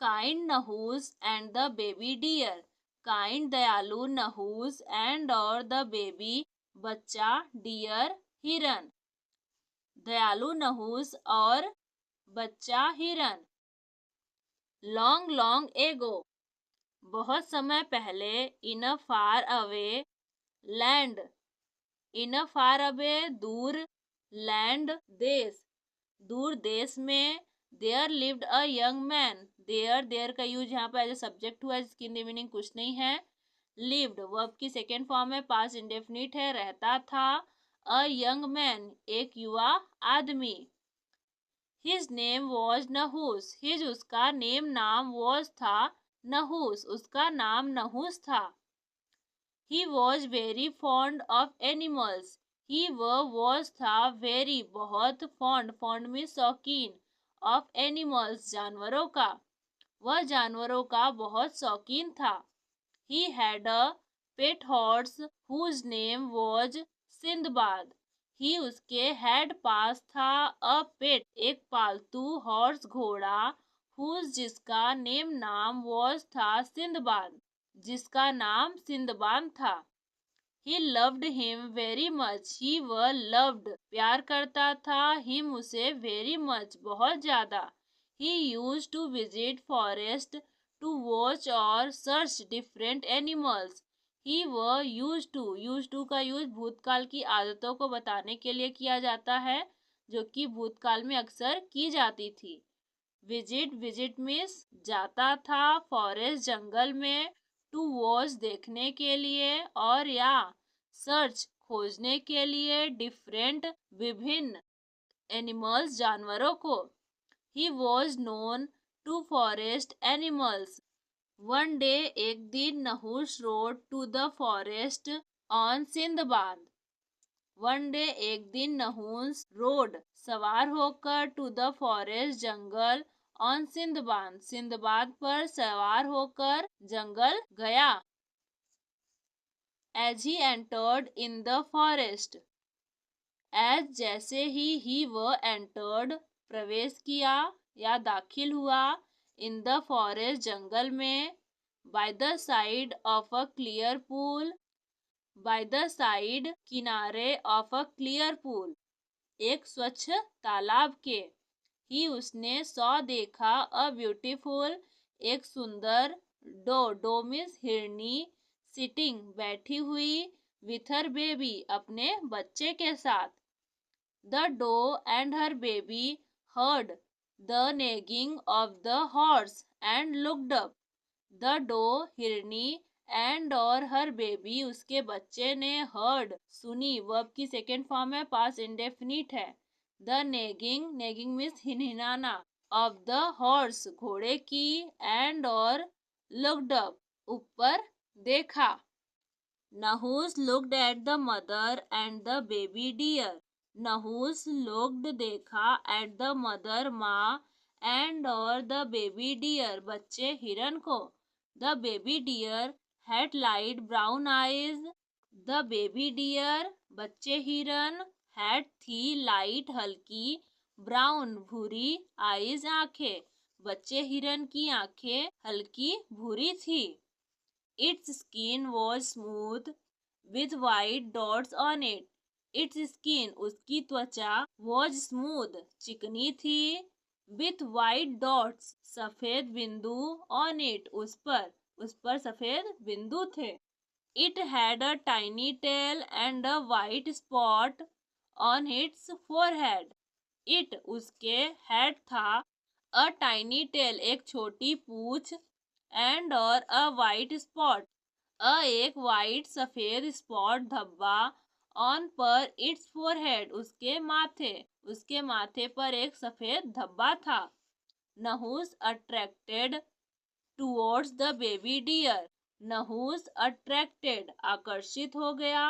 Kind Nahush and the baby deer. Kind दयालु Nahush and और the baby बच्चा, डियर हिरन। दयालु नहूस और बच्चा हिरन। लॉन्ग लॉन्ग एगो, बहुत समय पहले। In a far away land, in a far away दूर, लैंड देश, दूर देश में। There lived a young man. There का यूज यहाँ पर एज ए सब्जेक्ट हुआ, जिसकी मीनिंग कुछ नहीं है। लिव्ड वर्ब की सेकेंड फॉर्म है, पास्ट इंडेफिनिट है, रहता था। अ यंग मैन एक युवा आदमी। His name was Nahush. His उसका नेम नाम वॉज था, नहूस उसका नाम नहूस था। He was very fond of animals. He वह वॉज था, वेरी बहुत, फॉन्ड फॉन्ड में शौकीन, ऑफ एनिमल्स जानवरों का, वह जानवरों का बहुत शौकीन था। He had a pet horse whose name was Sindbad. He उसके हैड पास था, अ पेट एक पालतू, हॉर्स घोड़ा, हुज जिसका, नेम नाम, वॉज था, सिंदबाद जिसका नाम सिंदबाद था। He loved him very much. He वह लव्ड प्यार करता था, हिम उसे, वेरी मच बहुत ज्यादा। He used to visit forest to watch और सर्च डिफरेंट एनिमल्स। ही वह यूज टू का यूज भूतकाल की आदतों को बताने के लिए किया जाता है, जो कि भूतकाल में अक्सर की जाती थी। विजिट मीन्स जाता था, फॉरेस्ट जंगल में, टू वॉच देखने के लिए, और या सर्च खोजने के लिए, डिफरेंट विभिन्न एनिमल्स जानवरों को। He was known to forest animals. One day एक दिन, Nahus rode to the forest on Sindbad. One day एक दिन, नहुस रोड सवार होकर, टू द फॉरेस्ट जंगल, ऑन सिंदबाद सिंदबाद पर सवार होकर जंगल गया। As he entered in the forest. As जैसे ही वह एंटर्ड प्रवेश किया या दाखिल हुआ, इन द फॉरेस्ट जंगल में, by the side of a clear pool, by the side किनारे ऑफ अ क्लियर पूल एक स्वच्छ तालाब के। ही उसने, सॉ देखा, अ ब्यूटीफुल एक सुंदर, डो मीन्स हिरनी, सिटिंग बैठी हुई, विथ हर बेबी अपने बच्चे के साथ। The doe and her baby heard the neighing of the horse and looked up. The doe हिरनी एंड और हर बेबी उसके बच्चे ने, हर्ड सुनी, वर्ब की सेकेंड फॉर्म है, पास इंडेफिनिट है। द नेगिंग मीन्स हिनहिनाना, ऑफ द हॉर्स घोड़े की, एंड और लुक्ड अप ऊपर देखा। Nahush looked at the mother and the baby deer. Nahush looked देखा, एट द मदर माँ, एंड और द बेबी डियर बच्चे हिरन को। The baby deer had light brown eyes. The baby deer बच्चे हिरन, हैड थी, लाइट हल्की, ब्राउन भूरी, आईज आंखें बच्चे हिरन की आंखें हल्की भूरी थी। It's skin was smooth with white dots on it. It's skin उसकी त्वचा, वॉज स्मूथ चिकनी थी, विथ वाइट डॉट्स सफेद बिंदु, ऑन इट उस पर सफेद बिंदु थे। It had a tiny tail and a white spot on its forehead. It उसके, हैड था, अ टाइनी टेल एक छोटी पूंछ, एंड और अ वाइट स्पॉट एक वाइट सफेद स्पॉट धब्बा, ऑन पर इट्स फोरहेड उसके माथे पर एक सफेद धब्बा था। Nahush attracted towards the baby deer. Nahush attracted आकर्षित हो गया,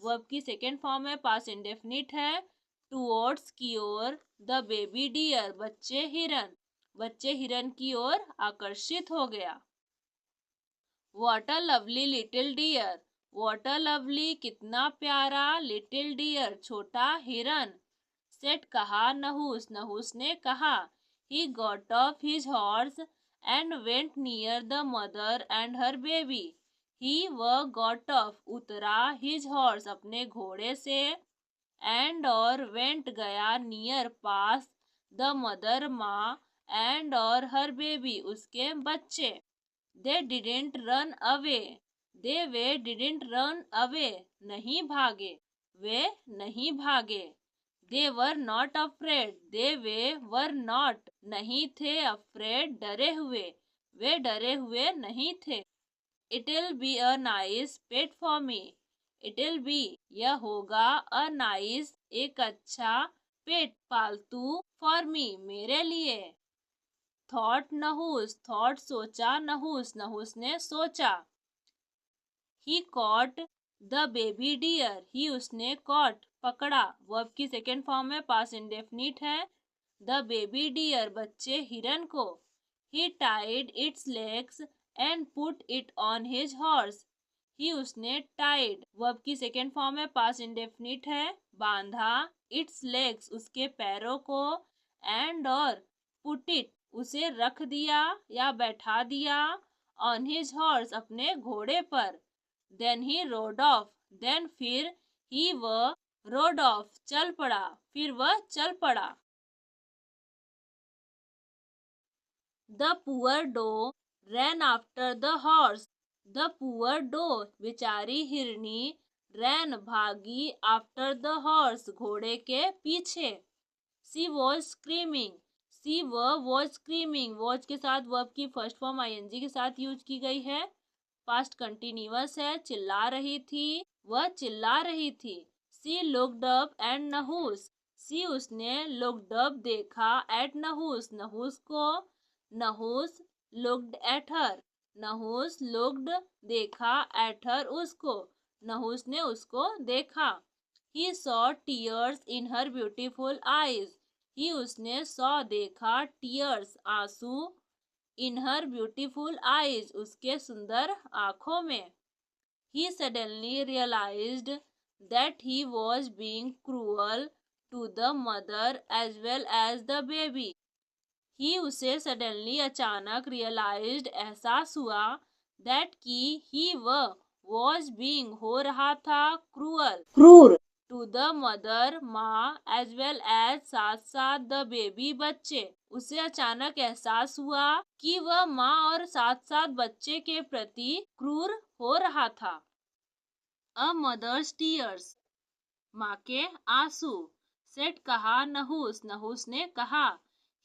वर्ब की सेकेंड फॉर्म है, पास इंडेफिनिट है, टुवर्ड्स की ओर, द बेबी डियर बच्चे हिरन की ओर आकर्षित हो गया। What a lovely little deer. What a lovely कितना प्यारा, लिटिल डियर छोटा हिरन। सेट कहा, नहूस ने कहा। He got off his horse and went near the mother and her baby. He got off, उतरा his horse, अपने घोड़े से, and और went गया near पास, the mother माँ, and और her baby, उसके बच्चे. They didn't run away. They didn't run away. नहीं भागे. वे नहीं भागे. They were not afraid. They were not. नहीं थे afraid. डरे हुए. वे डरे हुए नहीं थे. It'll be a nice pet for me. It'll be. यह होगा a nice. एक अच्छा pet. पालतू for me. मेरे लिए. थॉट नहुस, थॉट सोचा, नहुस, नहुस ने सोचा. He caught the baby deer, he उसने कॉट पकड़ा, वर्ब की सेकेंड फॉर्म में पास्ट इंडेफिनिट है. द बेबी डियर बच्चे हिरन को. He tied its legs and put it on his horse, he उसने टाइड वर्ब की सेकेंड फॉर्म में पास्ट इंडेफिनिट है, बांधा, इट्स लेग्स उसके पैरों को, एंड और पुट इट उसे रख दिया या बैठा दिया, ऑन हिज हॉर्स अपने घोड़े पर. Then he rode off, then फिर ही वह रोड ऑफ चल पड़ा, फिर वह चल पड़ा. The poor doe ran after the horse, the poor doe बेचारी हिरनी, रैन भागी, आफ्टर द हॉर्स घोड़े के पीछे. She was screaming, she was screaming, was के साथ वर्ब की फर्स्ट फॉर्म आईएनजी के साथ यूज की गई है, पास्ट कंटिन्यूअस है. चिल्ला रही थी, वह चिल्ला रही थी. She looked up and Nahush, she उसने लुक्ड अप देखा, एट नहुस नहुस को, Nahush looked at her, Nahush looked देखा, एट हर उसको, नहुस ने उसको देखा. He saw tears in her beautiful eyes, he उसने सॉ देखा, टीयर्स आंसू, इन हर ब्यूटीफुल आईज उसके सुंदर आंखों में. He suddenly realised that he was being cruel to the mother as well as the baby, he उसे सडनली अचानक realised एहसास हुआ, दैट की ही वॉज बीइंग हो रहा था, क्रूअल क्रूर, टू द मदर माँ, एज वेल एज साथ साथ द बेबी बच्चे, उसे अचानक एहसास हुआ कि वह माँ और साथ साथ बच्चे के प्रति क्रूर हो रहा था. अ मदर्स टीयर्स, माँ के आंसू. सेट कहा नहुस, नहुस ने कहा.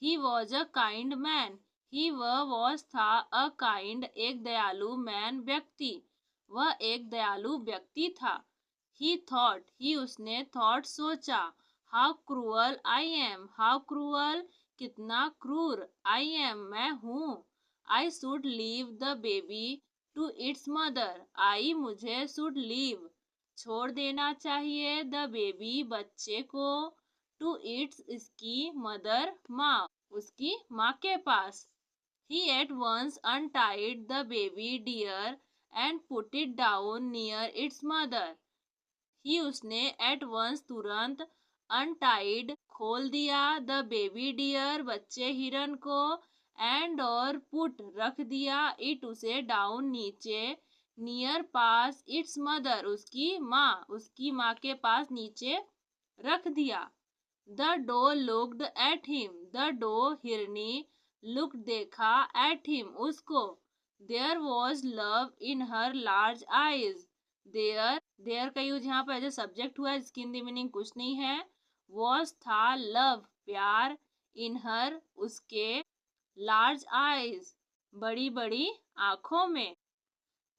He was a kind man, he was था, अ काइंड एक दयालु, मैन व्यक्ति, वह एक दयालु व्यक्ति था. ही थॉट, ही उसने थॉट सोचा, how cruel I am, how cruel कितना क्रूर, आई एम मैं हूँ, I should leave the baby to its mother, I मुझे शुड लीव छोड़ देना चाहिए, द बेबी बच्चे को, टू इट्स इसकी मदर माँ उसकी माँ के पास. He at once untied the baby deer and put it down near its mother, he उसने एट वंस तुरंत, अनटाइड खोल दिया, द बेबी डियर बच्चे हिरन को, एंड और पुट रख दिया, इट उसे डाउन नीचे, नियर पास, इट्स मदर उसकी माँ के पास नीचे रख दिया. The doe looked at him, the doe हिरनी, लुक देखा, एट हिम उसको. There was love in her large eyes, there का यूज यहाँ पर एज ए सब्जेक्ट हुआ है, जिसकी हिंदी मीनिंग कुछ नहीं है. वॉज था, लव प्यार, इन हर उसके, लार्ज आईज बड़ी बड़ी आंखों में.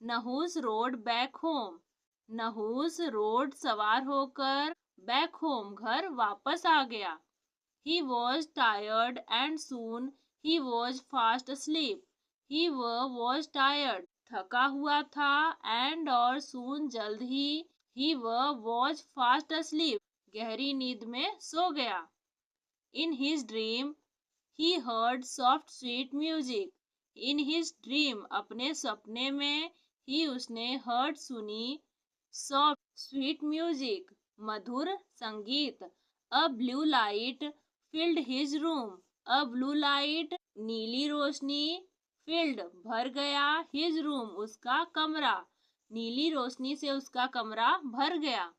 Nahush road back home, Nahush rode सवार होकर, बैक होम घर वापस आ गया. He was tired and soon he was fast asleep, he was tired थका हुआ था, एंड और सून जल्द ही वॉज फास्ट asleep गहरी नींद में सो गया. In his dream he heard soft sweet music, in his dream अपने सपने में, ही उसने हर्ड सुनी, सॉफ्ट स्वीट म्यूजिक मधुर संगीत. A blue light filled his room, a blue light नीली रोशनी filled भर गया, his room उसका कमरा, नीली रोशनी से उसका कमरा भर गया।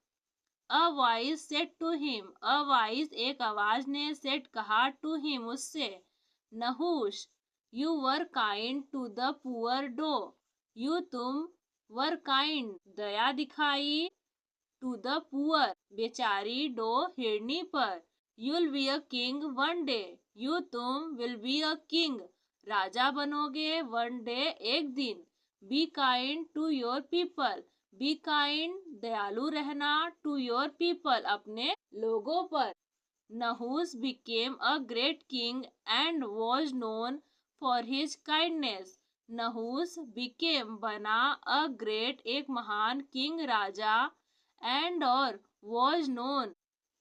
A voice said to him, a voice एक आवाज ने said कहा to him उससे, Nahusha you were kind to the poor doe, you तुम were kind दया दिखाई to the poor बेचारी डो हिरनी पर, you'll be a king one day, you तुम will be a king राजा बनोगे, one day एक दिन, be kind to your people, be kind दयालु रहना, to your people अपने लोगों पर। Nahus became a great king and was known for his kindness. Nahus became बना a great एक महान king राजा and और was known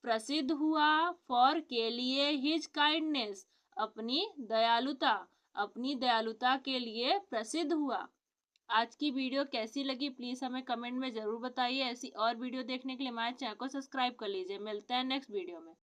प्रसिद्ध हुआ for के लिए his kindness अपनी दयालुता के लिए प्रसिद्ध हुआ। आज की वीडियो कैसी लगी प्लीज हमें कमेंट में जरूर बताइए। ऐसी और वीडियो देखने के लिए हमारे चैनल को सब्सक्राइब कर लीजिए। मिलते हैं नेक्स्ट वीडियो में।